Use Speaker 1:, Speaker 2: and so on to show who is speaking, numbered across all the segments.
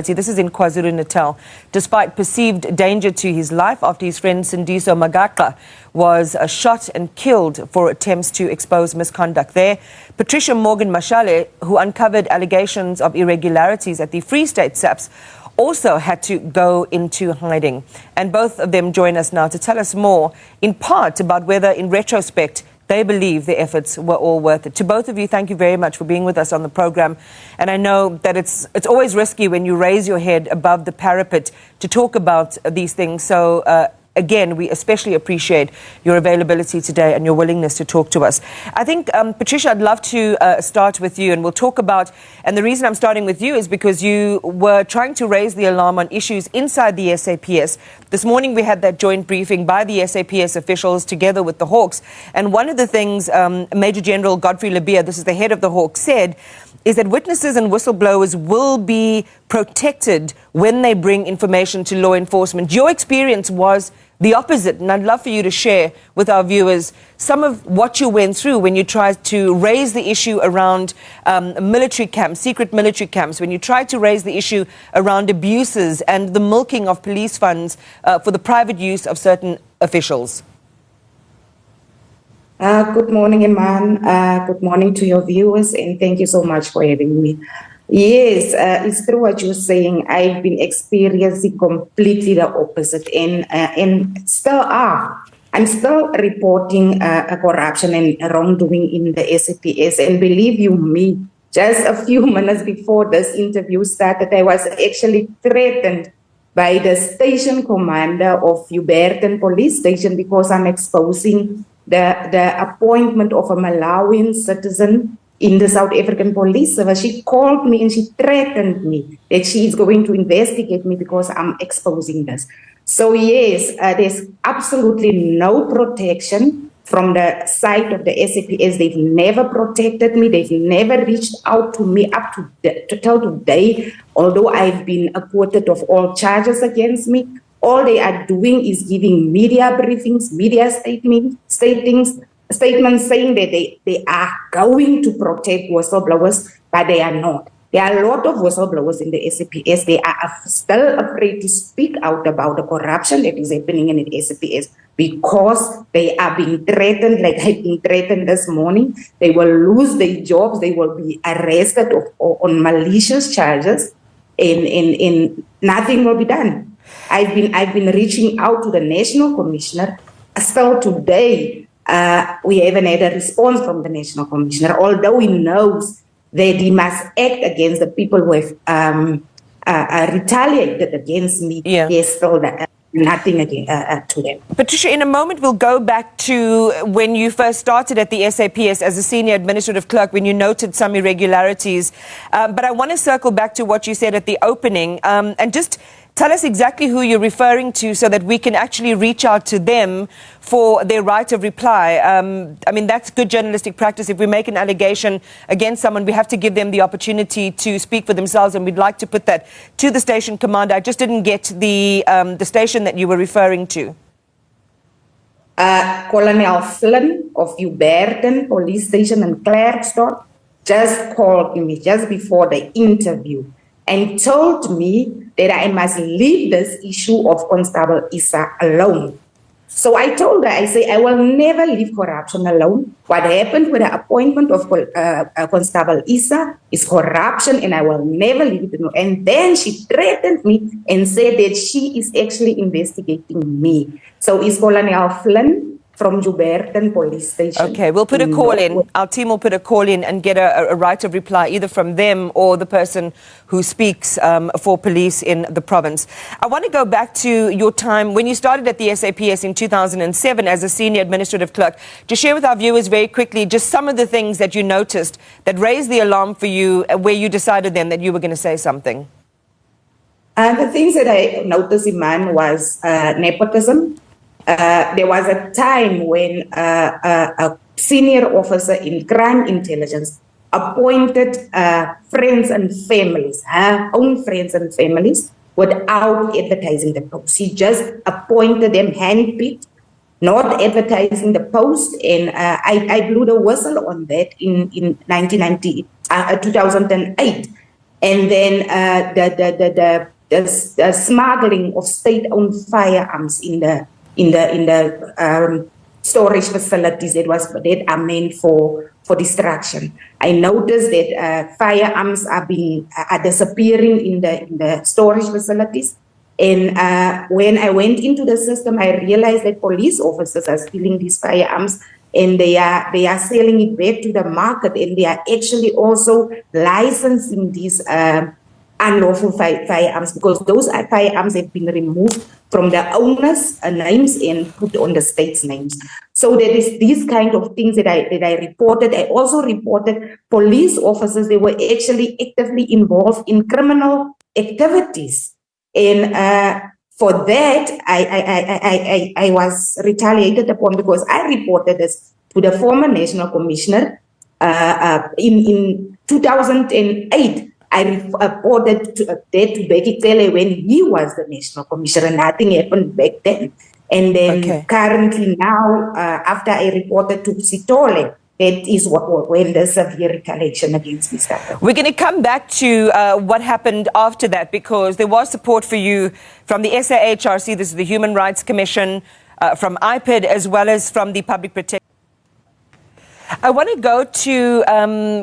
Speaker 1: This is in KwaZulu-Natal. Despite perceived danger to his life after his friend Sindiso Magaqa was shot and killed for attempts to expose misconduct there. Patricia Mashale, who uncovered allegations of irregularities at the Free State SAPS, also had to go into hiding. And both of them join us now to tell us more, in part about whether, in retrospect, they believe the efforts were all worth it. To both of you, thank you very much for being with us on the program. And I know that it's always risky when you raise your head above the parapet to talk about these things. So again, we especially appreciate your availability today and your willingness to talk to us. I think, Patricia, I'd love to start with you, and we'll talk about, and the reason I'm starting with you is because you were trying to raise the alarm on issues inside the SAPS. This morning we had that joint briefing by the SAPS officials together with the Hawks, and one of the things Major General Godfrey Labia, this is the head of the Hawks, said is that witnesses and whistleblowers will be protected when they bring information to law enforcement. Your experience was the opposite, and I'd love for you to share with our viewers some of what you went through when you tried to raise the issue around military camps, secret military camps, when you tried to raise the issue around abuses and the milking of police funds for the private use of certain officials.
Speaker 2: Good morning, Iman. Good morning to your viewers, and thank you so much for having me. Yes, it's true what you're saying. I've been experiencing completely the opposite, and still are. I'm still reporting corruption and wrongdoing in the SAPS, and believe you me, just a few minutes before this interview started, I was actually threatened by the station commander of Uberton police station because I'm exposing the appointment of a Malawian citizen in the South African police service. She called me and she threatened me that she is going to investigate me because I'm exposing this. So yes, there's absolutely no protection from the side of the SAPS. They've never protected me. They've never reached out to me up to till today, although I've been acquitted of all charges against me. All they are doing is giving media briefings, media statements saying that they are going to protect whistleblowers, but they are not. There are a lot of whistleblowers in the SAPS. They are still afraid to speak out about the corruption that is happening in the SAPS because they are being threatened, like I've been threatened this morning. They will lose their jobs. They will be arrested on malicious charges, and nothing will be done. I've been reaching out to the National Commissioner. Still today, we haven't had a response from the National Commissioner, although he knows that he must act against the people who have retaliated against me.
Speaker 1: Yeah.
Speaker 2: There's still nothing to them.
Speaker 1: Patricia, in a moment we'll go back to when you first started at the SAPS as a senior administrative clerk, when you noted some irregularities. But I want to circle back to what you said at the opening and just tell us exactly who you're referring to so that we can actually reach out to them for their right of reply. I mean, that's good journalistic practice. If we make an allegation against someone, we have to give them the opportunity to speak for themselves, and we'd like to put that to the station commander. I just didn't get the station that you were referring to.
Speaker 2: Colonel Flynn of Uberton Police Station in Klerksdorp just called me just before the interview and told me that I must leave this issue of Constable Issa alone. So I told her, I say, I will never leave corruption alone. What happened with the appointment of Constable Issa is corruption, and I will never leave it alone. And then she threatened me and said that she is actually investigating me. So it's Colonel Flynn from Uberton Police Station.
Speaker 1: Okay, we'll put a call in. Our team will put a call in and get a right of reply either from them or the person who speaks for police in the province. I want to go back to your time when you started at the SAPS in 2007 as a senior administrative clerk, to share with our viewers very quickly just some of the things that you noticed that raised the alarm for you, where you decided then that you were going to say something.
Speaker 2: The things that I noticed, Iman, was nepotism. There was a time when a senior officer in crime intelligence appointed friends and families, her own friends and families, without advertising the post. He just appointed them handpicked, not advertising the post, and I blew the whistle on that in 2008. And then the smuggling of state-owned firearms in the storage facilities that are meant for destruction. I noticed that firearms are disappearing in the storage facilities. And when I went into the system, I realized that police officers are stealing these firearms, and they are selling it back to the market, and they are actually also licensing these unlawful firearms, because those firearms have been removed from the owners' names and put on the state's names. So there is these kind of things that I reported. I also reported police officers. They were actually actively involved in criminal activities. And for that, I was retaliated upon, because I reported this to the former National Commissioner in 2008. I reported that to Becky Tele when he was the National Commissioner. Nothing happened back then. And then currently now, after I reported to Sitole, that is when the severe retaliation against me started.
Speaker 1: We're going to come back to what happened after that, because there was support for you from the SAHRC, this is the Human Rights Commission, from IPID, as well as from the Public Protector. I want to go to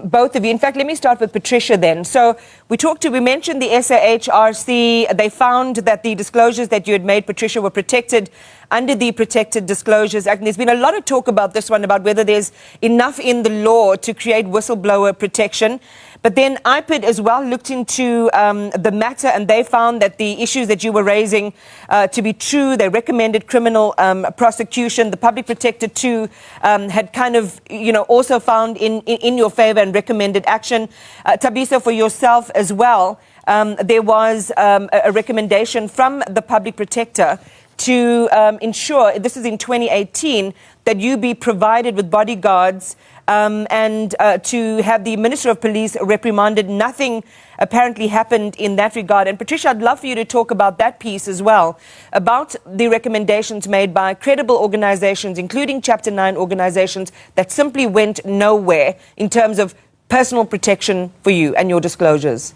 Speaker 1: both of you. In fact, let me start with Patricia then. So we mentioned the SAHRC. They found that the disclosures that you had made, Patricia, were protected under the Protected Disclosures Act. And there's been a lot of talk about this one, about whether there's enough in the law to create whistleblower protection. But then IPID as well looked into the matter, and they found that the issues that you were raising to be true. They recommended criminal prosecution. The Public Protector too had kind of, also found in your favor and recommended action. Thabiso, for yourself as well, there was a recommendation from the Public Protector to ensure, this is in 2018, that you be provided with bodyguards and to have the Minister of Police reprimanded. Nothing apparently happened in that regard. And Patricia, I'd love for you to talk about that piece as well, about the recommendations made by credible organizations, including Chapter 9 organizations, that simply went nowhere in terms of personal protection for you and your disclosures.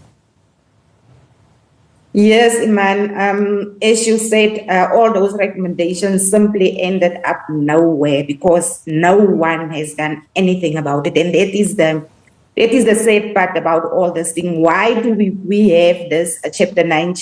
Speaker 2: Yes, Iman. As you said, all those recommendations simply ended up nowhere, because no one has done anything about it. And that is the sad part about all this thing. Why do we have this Chapter 9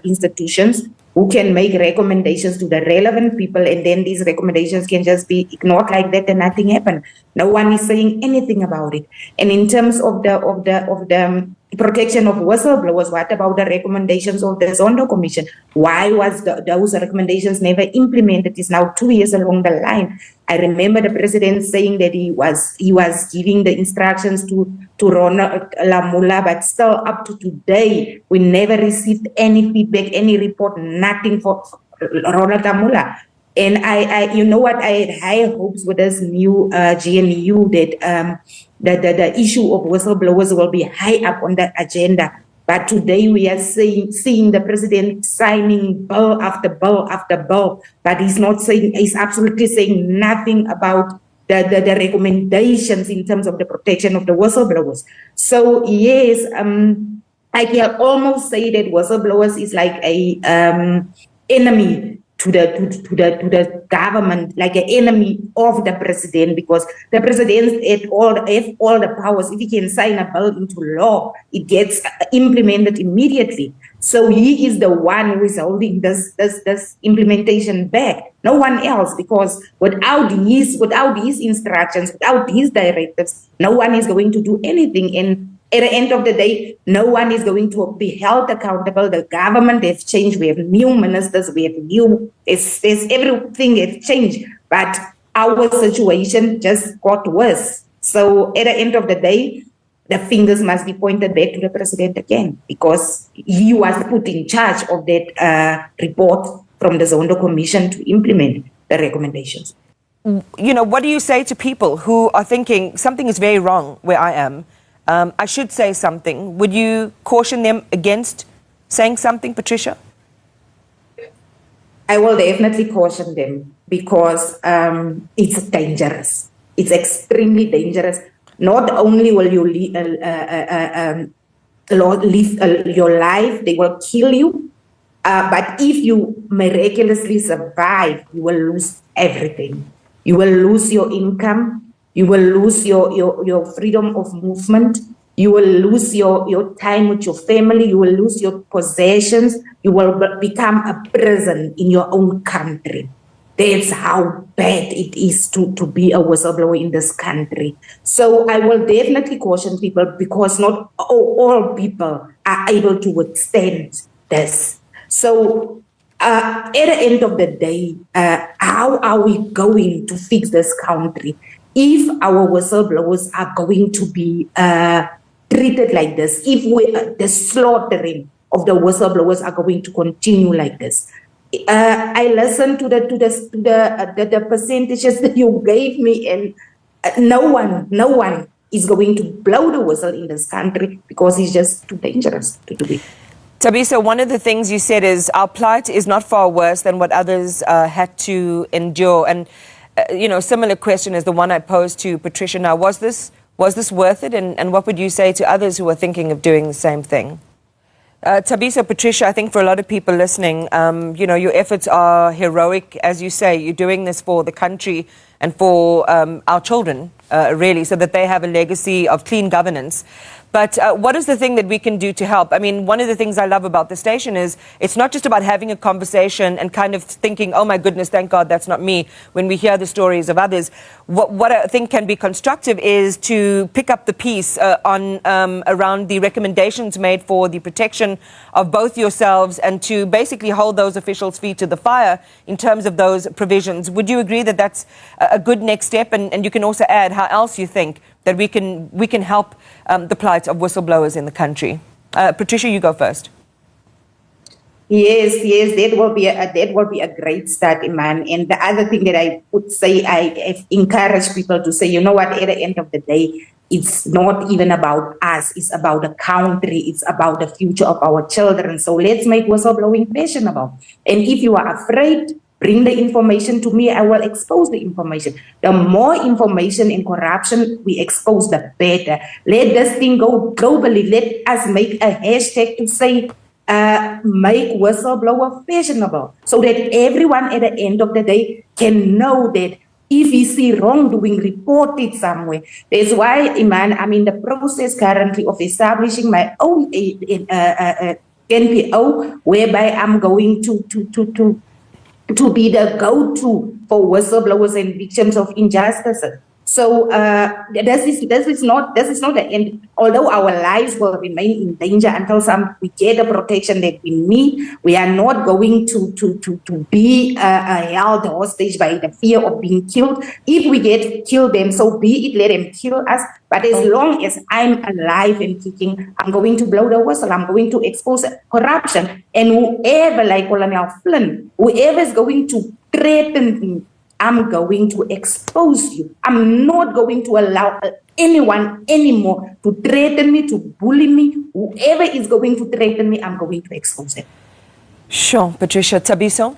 Speaker 2: institutions who can make recommendations to the relevant people, and then these recommendations can just be ignored like that and nothing happened? No one is saying anything about it. And in terms of the protection of whistleblowers, what about the recommendations of the Zondo Commission? Why was those recommendations never implemented? It's now 2 years along the line. I remember the president saying that he was giving the instructions to Ronald Lamula, but still up to today, we never received any feedback, any report, nothing for Ronald Lamula. And I had high hopes with this new GNU that the issue of whistleblowers will be high up on the agenda. But today we are seeing the president signing bill after bill after bill, but he's absolutely saying nothing about the recommendations in terms of the protection of the whistleblowers. So yes, I can almost say that whistleblowers is like a enemy to the government, like an enemy of the president, because the president have all the powers. If he can sign a bill into law, it gets implemented immediately. So he is the one who is holding this implementation back. No one else, because without his instructions, without his directives, no one is going to do anything. And at the end of the day, no one is going to be held accountable. The government has changed. We have new ministers. We have everything has changed. But our situation just got worse. So at the end of the day, the fingers must be pointed back to the president again, because he was put in charge of that report from the Zondo Commission to implement the recommendations.
Speaker 1: What do you say to people who are thinking something is very wrong where I am? I should say something. Would you caution them against saying something, Patricia?
Speaker 2: I will definitely caution them, because it's dangerous. It's extremely dangerous. Not only will you live your life, they will kill you. But if you miraculously survive, you will lose everything. You will lose your income. You will lose your freedom of movement. You will lose your time with your family. You will lose your possessions. You will become a prison in your own country. That's how bad it is to be a whistleblower in this country. So I will definitely caution people, because not all people are able to withstand this. So at the end of the day, how are we going to fix this country if our whistleblowers are going to be treated like this? If the slaughtering of the whistleblowers are going to continue like this? I listened to the percentages that you gave me, and no one is going to blow the whistle in this country, because it's just too dangerous to do it.
Speaker 1: Thabiso, one of the things you said is our plight is not far worse than what others had to endure. And, similar question as the one I posed to Patricia now. Was this worth it? And what would you say to others who are thinking of doing the same thing? Thabiso, Patricia, I think for a lot of people listening, your efforts are heroic. As you say, you're doing this for the country and for our children, really, so that they have a legacy of clean governance. But what is the thing that we can do to help? I mean, one of the things I love about the station is it's not just about having a conversation and kind of thinking, oh my goodness, thank God that's not me, when we hear the stories of others. What I think can be constructive is to pick up the piece around the recommendations made for the protection of both yourselves, and to basically hold those officials' feet to the fire in terms of those provisions. Would you agree that that's a good next step? And you can also add how else you think that we can help the plight of whistleblowers in the country. Patricia, you go first.
Speaker 2: Yes, that will be a great start, Iman. And the other thing that I would say, I encourage people to say, you know what, at the end of the day, it's not even about us, it's about the country, it's about the future of our children. So let's make whistleblowing fashionable. And if you are afraid, bring the information to me, I will expose the information. The more information and corruption we expose, the better. Let this thing go globally. Let us make a hashtag to say, make whistleblower fashionable, so that everyone at the end of the day can know that if you see wrongdoing, report it somewhere. That's why, Iman, I'm in the process currently of establishing my own NPO, whereby I'm going to be the go-to for whistleblowers and victims of injustice. So this is not the end. Although our lives will remain in danger until we get the protection that we need, we are not going to be held hostage by the fear of being killed. If we get killed, then so be it. Let them kill us. But as long as I'm alive and kicking, I'm going to blow the whistle. I'm going to expose corruption. And whoever, like Colonel Flynn, whoever is going to threaten me, I'm going to expose you. I'm not going to allow anyone anymore to threaten me, to bully me. Whoever is going to threaten me, I'm going to expose them.
Speaker 1: Sure. Patricia. Thabiso?